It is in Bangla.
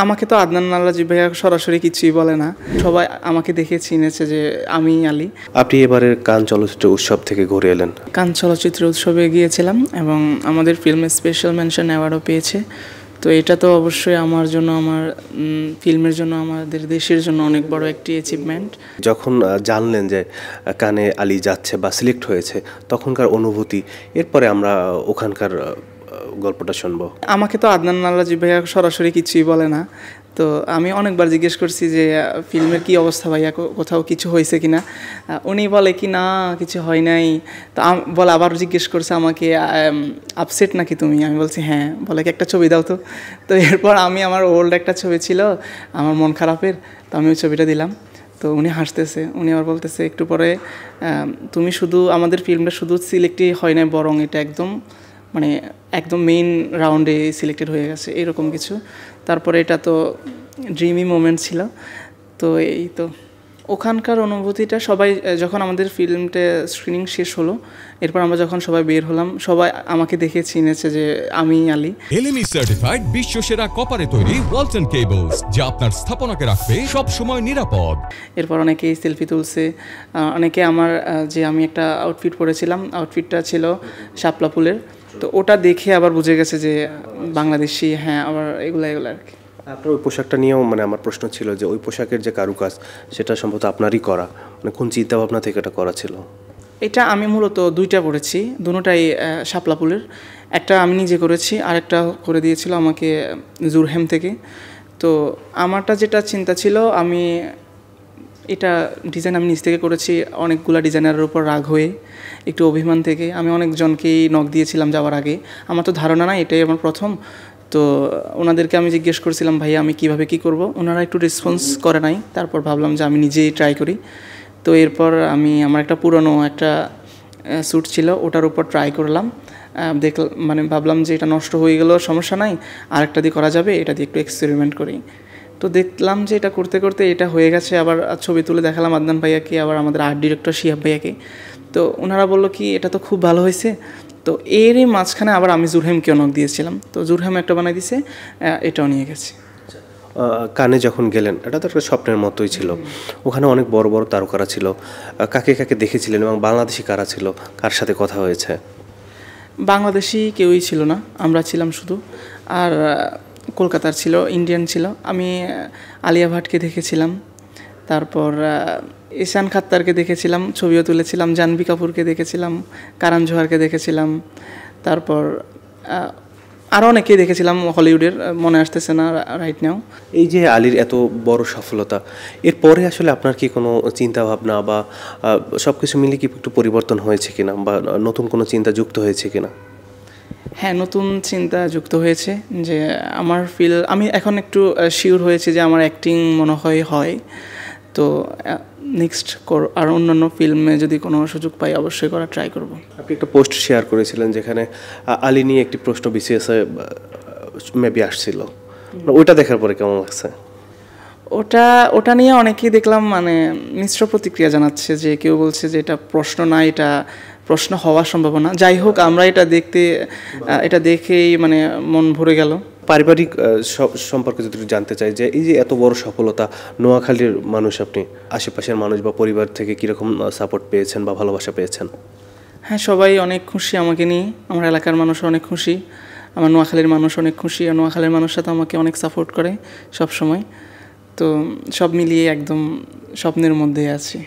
আমাকে তো আদনান নাল্লাজি ভাইয়া সরাসরি কিছুই বলে না, সবাই আমাকে দেখে চিনেছে যে আমি আলী। আপনি এবারের কান চলচ্চিত্র উৎসব থেকে ঘুরে এলেন। কান চলচ্চিত্র উৎসবে গিয়েছিলাম এবং আমাদের ফিল্মে স্পেশাল মেনশন অ্যাওয়ার্ডও পেয়েছে। তো এটা তো অবশ্যই আমার জন্য, আমার ফিল্মের জন্য, আমাদের দেশের জন্য অনেক বড় একটি অ্যাচিভমেন্ট। যখন জানলেন যে কানে আলী যাচ্ছে বা সিলেক্ট হয়েছে, তখনকার অনুভূতি, এরপরে আমরা ওখানকার গল্পটা শুনবো। আমাকে তো আদনান নাল্লাজি ভাইয়া সরাসরি কিছুই বলে না। তো আমি অনেকবার জিজ্ঞেস করছি যে ফিল্মের কি অবস্থা ভাইয়া, কোথাও কিছু হয়েছে কি না। উনি বলে কি না কিছু হয় নাই। তো বলে আবার জিজ্ঞেস করছে আমাকে, আপসেট নাকি তুমি? আমি বলছি হ্যাঁ। বলে কি একটা ছবি দাও তো। তো এরপর আমি আমার ওল্ড একটা ছবি ছিল আমার মন খারাপের, তো আমি ওই ছবিটা দিলাম। তো উনি হাসতেছে, উনি আবার বলতেছে একটু পরে, তুমি শুধু আমাদের ফিল্মটা শুধু সিলেক্টই হয় না, বরং এটা একদম মেইন রাউন্ডে সিলেক্টেড হয়ে গেছে, এরকম কিছু। তারপরে এটা তো ড্রিমি মোমেন্ট ছিল। তো এই তো ওখানকার অনুভূতিটা, সবাই যখন আমাদের ফিল্মটা স্ক্রিনিং শেষ হলো, এরপর আমরা যখন সবাই বের হলাম, সবাই আমাকে দেখে চিনেছে যে আমি আলী। এলএমই সার্টিফাইড বিশ্ব সেরা কপারে তৈরি ওয়ালটন কেবলস, যা আপনার স্থাপনাকে রাখবে সব সময় নিরাপদ। এরপর অনেকেই সেলফি তুলছে, অনেকে আমার যে আমি একটা আউটফিট পরেছিলাম, আউটফিটটা ছিল শাপলা ফুলের, তো ওটা দেখে আবার বুঝে গেছে যে বাংলাদেশি। হ্যাঁ, আবার এগুলো আর কি। আপনার ওই পোশাকটা নিয়েও আমার প্রশ্ন ছিল যে ওই পোশাকের যে কারুকাজ, সেটা সম্ভবত আপনারই করা, কোন চিন্তা ভাবনা থেকে এটা করা ছিল? এটা আমি মূলত দুইটা করেছি, দুটোটাই শাপলা ফুলের। একটা আমি নিজে করেছি, আর একটা করে দিয়েছিল আমাকে জুরহেম থেকে। তো আমারটা যেটা চিন্তা ছিল, আমি এটা ডিজাইন আমি নিজ থেকে করেছি, অনেকগুলো ডিজাইনারের উপর রাগ হয়ে, একটু অভিমান থেকে। আমি অনেকজনকেই নক দিয়েছিলাম যাওয়ার আগে, আমার তো ধারণা নাই, এটাই আমার প্রথম। তো ওনাদেরকে আমি জিজ্ঞেস করছিলাম ভাইয়া আমি কীভাবে কী করব, ওনারা একটু রেসপন্স করে নাই। তারপর ভাবলাম যে আমি নিজেই ট্রাই করি। তো এরপর আমি আমার একটা পুরনো একটা স্যুট ছিল, ওটার উপর ট্রাই করলাম। ভাবলাম যে এটা নষ্ট হয়ে গেলেও সমস্যা নাই, আরেকটা দিয়ে করা যাবে, এটা দিয়ে একটু এক্সপেরিমেন্ট করি। তো দেখলাম যে এটা করতে করতে এটা হয়ে গেছে। আবার ছবি তুলে দেখালাম আদনান ভাইয়াকে, আবার আমাদের আর্ট ডিরেক্টর শিহাব ভাইয়াকে। তো ওনারা বললো কি এটা তো খুব ভালো হয়েছে। তো এরই মাঝখানে আবার আমি জুরহেমকেও নক দিয়েছিলাম, তো জুরহেম একটা বানাই দিছে, এটাও নিয়ে গেছে। কানে যখন গেলেন, এটা তো একটা স্বপ্নের মতোই ছিল। ওখানে অনেক বড় বড় তারকারা ছিল, কাকে কাকে দেখেছিলেন এবং বাংলাদেশি কারা ছিল, কার সাথে কথা হয়েছে? বাংলাদেশি কেউই ছিল না, আমরা ছিলাম শুধু। আর কলকাতার ছিল, ইন্ডিয়ান ছিল। আমি আলিয়া ভাটকে দেখেছিলাম, তারপর ঈশান খাত্তারকে দেখেছিলাম, ছবিও তুলেছিলাম। জাহ্নবী কাপুরকে দেখেছিলাম, কারণ জোহারকে দেখেছিলাম, তারপর আরও অনেকেই দেখেছিলাম হলিউডের, মনে আসতেছে না রাইট নাও। এই যে আলীর এত বড় সফলতা, এরপরে আসলে আপনার কি কোনো চিন্তা ভাবনা বা সব কিছু মিলে কি একটু পরিবর্তন হয়েছে কিনা, বা নতুন কোনো চিন্তা যুক্ত হয়েছে কিনা? হ্যাঁ, নতুন চিন্তা যুক্ত হয়েছে যে আমি এখন একটু শিওর হয়েছি যে আমার অ্যাক্টিং মনে হয়। তো নেক্সট আর অন্যান্য ফিল্মে যদি কোনো সুযোগ পাই অবশ্যই করার ট্রাই করব। আপনি একটা পোস্ট শেয়ার করেছিলেন যেখানে আলী নিয়ে একটি প্রশ্ন বিসিএসে মেবি আসছিল, ওইটা দেখার পরে কেমন লাগছে? ওটা নিয়ে অনেকেই দেখলাম মিশ্র প্রতিক্রিয়া জানাচ্ছে, যে কেউ বলছে যে এটা প্রশ্ন না, এটা প্রশ্ন হওয়ার সম্ভাবনা। যাই হোক, আমরা এটা দেখেই মন ভরে গেল। পারিবারিক সম্পর্কে যদি জানতে চাই, যে এই যে এত বড় সফলতা, নোয়াখালীর মানুষ, আপনি আশেপাশের মানুষ বা পরিবার থেকে কীরকম সাপোর্ট পেয়েছেন বা ভালোবাসা পেয়েছেন? হ্যাঁ, সবাই অনেক খুশি আমাকে নিয়ে, আমার এলাকার মানুষ অনেক খুশি, আমার নোয়াখালীর মানুষ অনেক খুশি, আর নোয়াখালীর মানুষরা তো আমাকে অনেক সাপোর্ট করে সব সময়। তো সব মিলিয়ে একদম স্বপ্নের মধ্যে আছি।